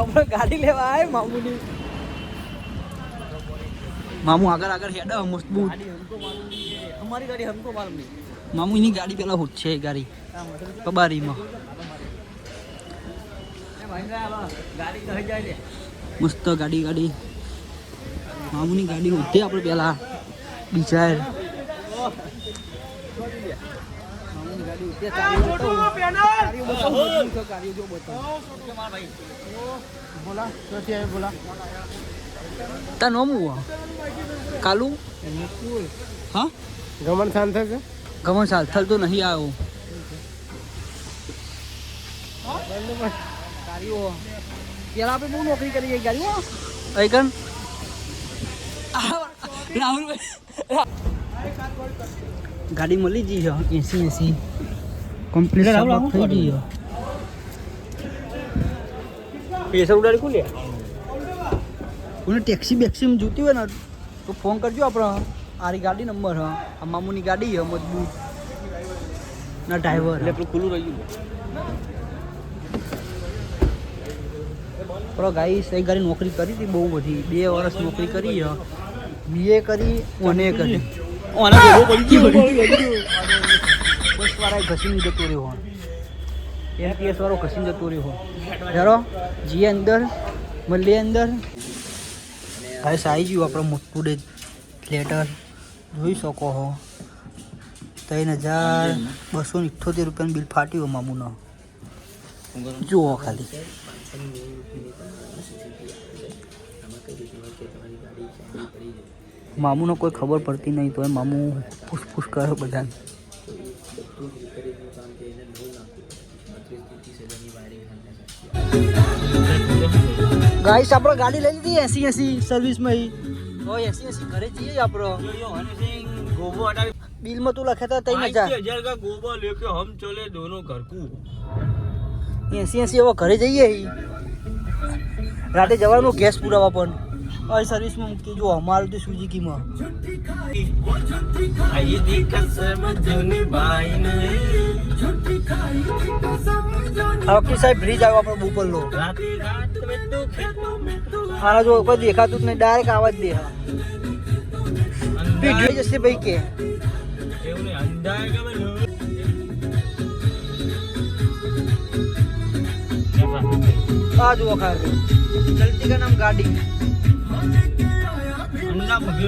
આપણે ગાડી લેવા આવે મામુની મામू આગળ આગળ હેડ મજબૂત અમારી ગાડી हमको मालूम नहीं मामू ની ગાડી પેલા હોત છે ગાડી પબારીમાં ગાડી કહી જાય ને મસ્ત ગાડી ગાડી મામू ની ગાડી હોતે આપણે પેલા બીજા મામू ની ગાડી હોતે કાર્યો જો બતાવો ભાઈ બોલા ક્યાંથી આવે બોલા તા નામ હુआ कालू हाँ गमन सांथल से गमन सांथल तो नहीं आयो यार पे बहुत नौकरी करी गाड़ी ऐकन राहुल गाड़ी मली जी है एसी एसी कंप्लीट सब થઈ ગઈ है पैसा उड़ा को ले उन्हें टैक्सी बैक्सी में जूती हुए ना तो फोन करजो अपना आरी गाड़ी नंबर है आ मामू ની ગાડી है मजबूत ना ड्राइवर એટલે પેલું ખુલ્લું રહી ગયું પ્રો ગાઈસ એક ગાડી નોકરી કરી હતી બહુ બધી 2 વર્ષ નોકરી કરી છે બીએ કરી ઓને કરી ઓને બહુ પડી ગઈ બસ વાળા ઘસીને જતો રહ્યો એનપીએસ વાળો ઘસીને જતો રહ્યો જરો જી અંદર મલ્લી અંદર ગાઈસ આવી ગયું આપણે મોટું લેટર જોઈ શકો છો 3278 રૂપિયાનું બિલ ફાટ્યું મામુનો જુઓ ખાલી મામુનો કોઈ ખબર પડતી નહીં તો એ મામુ પૂછપૂછ કરે બધાને गाइस આપણે ગાડી લઈ લીધી 80 સર્વિસ માં ઓ 80 ઘરે જઈએ આપણો गोबो हटा बिल में तू लखे था 3000 का गोबो लेके हम चले दोनों घर को 80 હવે ઘરે જઈએ રાતે જવાનું ગેસ પુરાવા પણ और सर्विस में मुक्ति जो हमारे तो सुजुकी में आई दिक्कत समझने भाई नहीं झूठी खाई अब की साइड ब्रिज आवा पर ऊपर लो राती रात में तो खेतों में तो हां जो कोई देखा तो नहीं डायरेक्ट आवाज दे वीडियो जैसे भाई के एवने अंडा है का बनो आज वो खा रहे चलती का नाम गाड़ी अंडा मुझे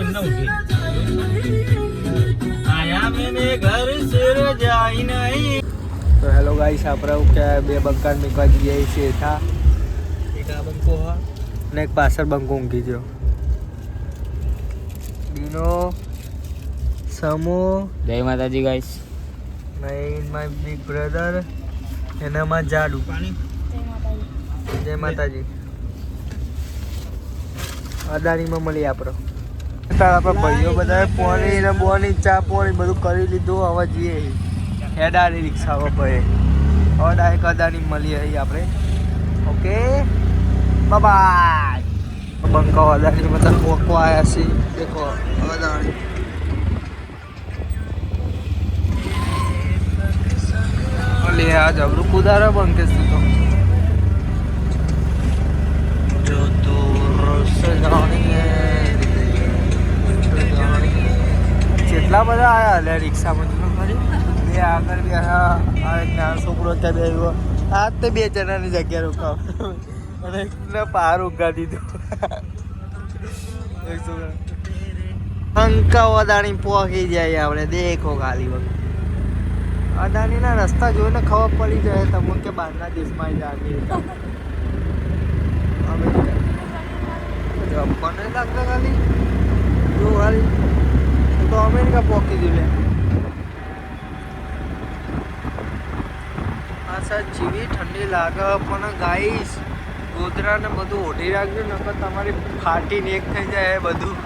आया मैंने घर से जाई नहीं तो हेलो गाइस આપણે કે બે બંકાન મેકવા જઈએ છીએ था એક આ બંકો હા ને એક પાછળ બંકો ઊંઘી ગયો બીનો સમો જય માતાજી guys my my big brother એનામાં જાડુ પાણી જય માતાજી અદાણીમાં મળી આપણો આપણા ભાઈઓ બધા પોણી ને બોની ચા પોણી બધું કરી લીધું હવે જઈએ હેડાની રિક્ષામાં ભાઈ હવે ડાયરેક્ટ અદાણી મળીએ અહીં આપણે ઓકે બાય બંકાઓ અદાણી મતલબ પોકો આવ્યા છે દેખો અદાણી લે આ જબરું કુદારા બંકે છે તો જો તો જેટલા બધા આવ્યા લે રિક્ષામાં તો ખરી બે આગળ બે હા નાનો છોકરો ત્યાં બેવ્યો આ તો 2 જણાની જગ્યા રોકાવ અને એકને પાર ઉગા દીધું એક છોકરા અંકા અદાણી પહોંચી જાય આપણે દેખો ખાલી વખત અદાણીના રસ્તા જોઈને ખબર પડી જાય તમને કે બહારના દેશમાં આવી જાય અમેરિકા જપને લાગતા ખાલી જો ખાલી તો અમેરિકા પહોંચી દીધું લે આ સાહેબ જીવી ઠંડી લાગે પણ ગાઈસ ગોદરા ને બધું ઓઢી રાખજો નકર તમારી ફાટીને એક થઈ જાય બધું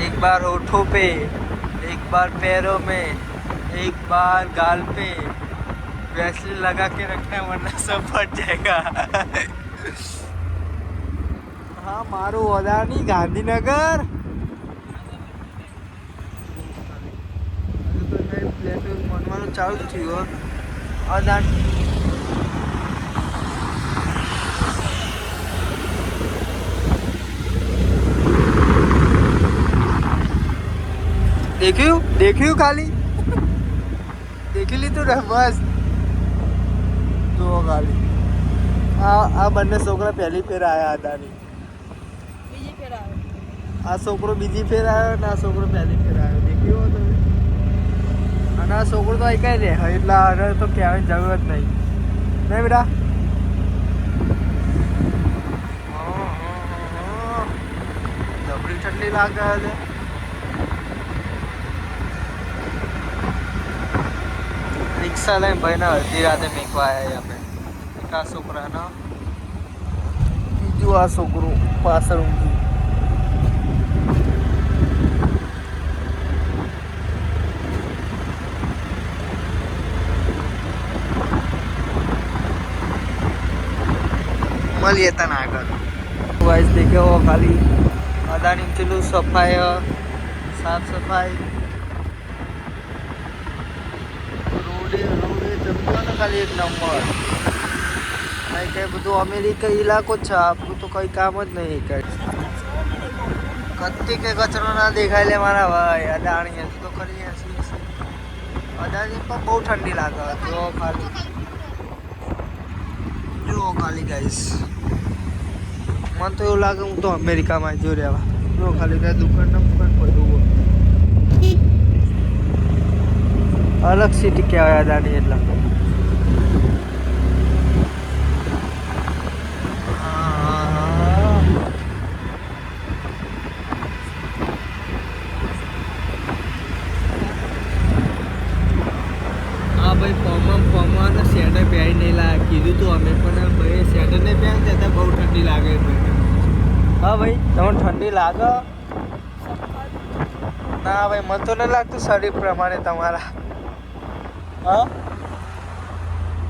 एक बार होठों पे एक बार पैरों में एक बार गाल पे वैसलीन लगा के रखना वरना सब फट जाएगा हाँ मारो अदानी गांधीनगर प्लेट જવાનું ચાલુ જ થયું અદાણી દેખ્યું ખાલી દેખી લીધું ને બસ જુઓ ખાલી આ બંને છોકરા પહેલી ફેર આવ્યા અદાણી બીજી ફેર આવે આ છોકરો બીજી ફેર આવ્યો ને આ છોકરો પહેલી ફેર આવ્યો દેખ્યું તમે અને આ છોકરો તો અહીં કઈ રે એટલે હવે તો કહેવાની જરૂર જ નહીં નહીં બેટા જબરી ઠંડી લાગે છે રિક્ષા લઈને ભાઈને અડધી રાતે મેકવા આવ્યા આપણે એક આ છોકરાના બીજું આ છોકરું પાછળ ઊંઘ્યું મળીએ તને આગળ વાઇસ દેખ્યો ખાલી અદાણી પેલું સફાઈ સાફ સફાઈ રોડે જમતો ને ખાલી એક નંબર કઈ બધું અમેરિકા ઇલાકો જ છે આપણું તો કઈ કામ જ નહીં કઈ કત્તી કે કચરો ના દેખાય લે મારા ભાઈ અદાણી હજી તો કરી અદાણી પણ બહુ ઠંડી લાગે જો ખાલી ગાઈસ મને તો એવું લાગે હું તો અમેરિકામાં જો રહેવા જો ખાલી કઈ દુકાન પડ્યું અલગ સિટી કહેવાય અદાણી એટલા હા ભાઈ પમા શેટર પહેરી નહીં લાગે કીધું તું અમે પણ ભાઈ શેટર નહીં પહેરી ત્યાં બહુ ઠંડી લાગે હા ભાઈ તમને ઠંડી લાગે ના ભાઈ મને તો નહીં લાગતું શરીર પ્રમાણે તમારા હા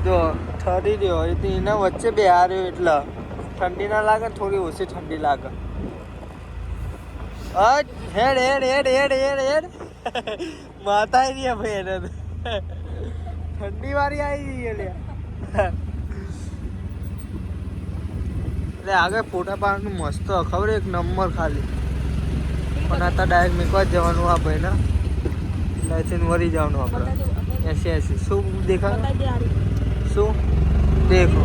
જો ઠરી રહ્યો એટલે એના વચ્ચે બે હાર્યો એટલે ઠંડી ના લાગે થોડી ઓછી ઠંડી લાગે હેડ હેડ હેડ હેડ હેડ હેડ માતા નહીં ભાઈ એને ઠંડી વાળી આવી ગઈ એટલે આગળ ફોટા પાડવાનું મસ્ત ખબર એક નંબર ખાલી પણ આ તો ડાયરેક્ટ મેકવા જ જવાનું આ ભાઈ ને લાઇસન્સ વળી જવાનું આપણે 80 શું देखा શું देखो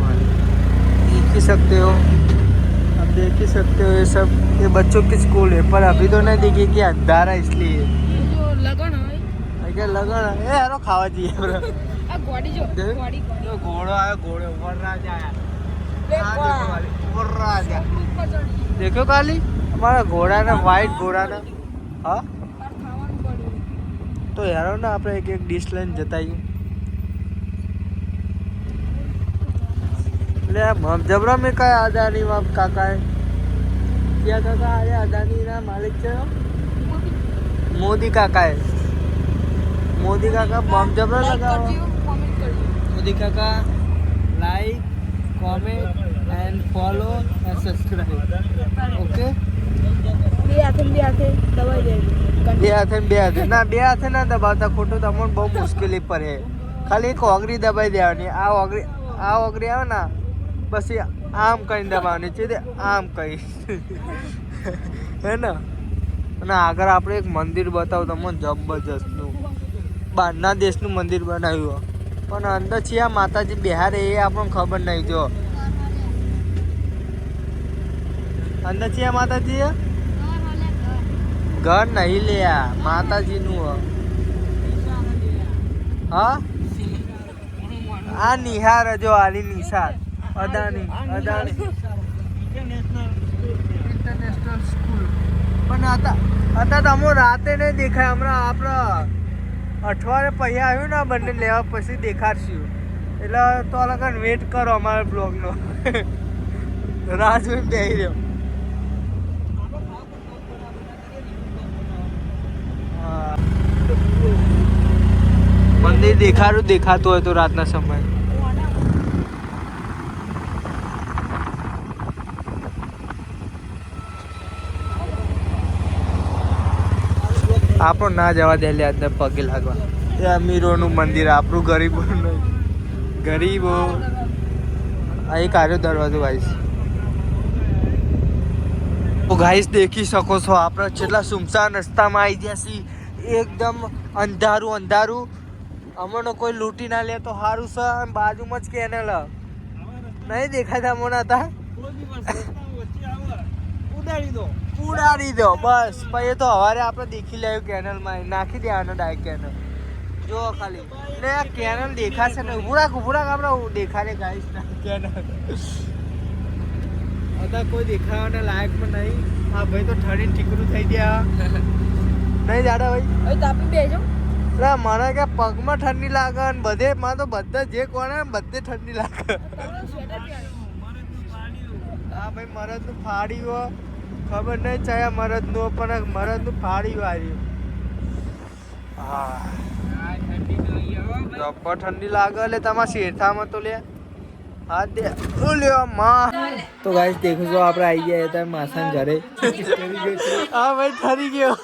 देख ही सकते हो आप देख ही सकते हो ये सब ये बच्चों की स्कूल है पर अभी तो नहीं देखिए कि अंधारा इसलिए જો લગન હોય क्या लगन है यारो खावा चाहिए bro આ ગોડી જો ગોડી तो घोड़ो आया घोड़े ऊपर राजा आया देखो ऊपर राजा ઉપર ચડી देखो काली हमारा घोड़ा ना वाइट घोड़ा ना हाँ તાર ખાવાનું પડ્યું तो यारो ना આપણે એક ડીશ લઈને જતાઈએ ले हम जबरा में का अदानी बाप काका है क्या काका अरे अदानी ना मालिक છે मोदी काका है मोदी काका बम जबरा लगाओ કોમેન્ટ કરજો मोदी काका like comment and follow and subscribe okay બે હાથે દબાઈ દેજો બે હાથે ના દબાવતા ખોટું તમને બહુ મુશ્કેલી પડે ખાલી એક ઓગળી દબાઈ દેવાની આ ઓગળી આવે ને પછી આમ કરીને દબાવવાની છે આમ કરી હે ને અને આગળ આપણે એક મંદિર બતાવું તમને જબરજસ્તનું બહારના દેશનું મંદિર બનાવ્યું પણ અંદર છે આ માતાજી બિહારે એ આપણને ખબર નહીં જો અંદર છે આ માતાજી ઘર નહીં લે આ માતાજીનું હા આ નિહાર જો આલી નિશાર અદાણી ઇન્ટરનેશનલ સ્કૂલ પણ હતા તમો રાતે નહીં દેખાય હમણાં આપણે અઠવાડિયે પૈયા આવ્યું ને બંને લેવા પછી દેખાડશું એટલે તો લગન વેટ કરો અમારા બ્લોગનો રાહ જોઈને બેસી રહ્યો મંદિર દેખાતું હોય તો રાતના સમય આપણો ના જવા દે લે અંદર પગે લાગવા એ અમીરોનું મંદિર આપણું ગરીબોનું નહીં. ગરીબો આ એક આર્યો દરવાજો ગાઈસ. તો ગાઈસ દેખી શકો છો આપણે કેટલા સુમસાન રસ્તામાં આવી ગયા છીએ. એકદમ અંધારું અંધારું. અમને કોઈ લૂંટી ના લે તો સારું છે. બાજુમાં જ કેનલ નહીં દેખાતા મને હતા. ઉડાડી દો બસ. પછી તો હવારે આપણે દેખી લેવું કેનલમાં નાખી દેવાનો ડાયરેક્ટ કેનલ. જો ખાલી ને આ કેનલ દેખાશે ને ઉભું રાખ આપણે દેખાડે ગાઈસ કેનલ. અત્યારે કોઈ દેખાવાના લાયકમાં નહીં. હા ભાઈ તો ઠરીને ઠીકરું થઈ ગયા નહીં દાદા ભાઈ. હવે તાપી બેસો. એટલે મને કે પગમાં ઠંડી લાગે ને બધે માં તો બધા જે કોને બધે ઠંડી લાગે. હા ભાઈ મરદનું ફાડ્યું ખબર નહીં ચાયા મરદનું પણ મરદનું ફાડ્યું આવ્યું. હા જબ્બર ઠંડી લાગે એટલે તમારા શેઠામાં તો લે હાથ દે લ્યો માં. તો ગાઈસ દેખો છો આપણે આવી ગયા હતા માસાન ઘરે. હા ભાઈ ઠરી ગયો.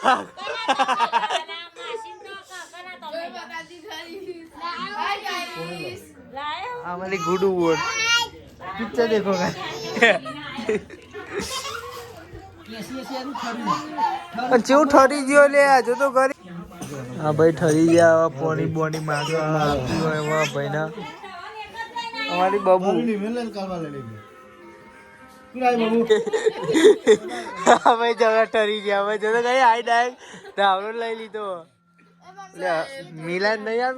हमारी गुडू बोल पिक्चर देखो चेव ठरी गयो ले जो तो घरे. हाँ भाई ठरी गया पानी बोनी मांगवा भाई ना हमारी बाबू. हाँ भाई जगह ठरी गया भाई जो तो कहीं आई डायरेक्ट डाउनलोड ले ली तो मिला नहीं आप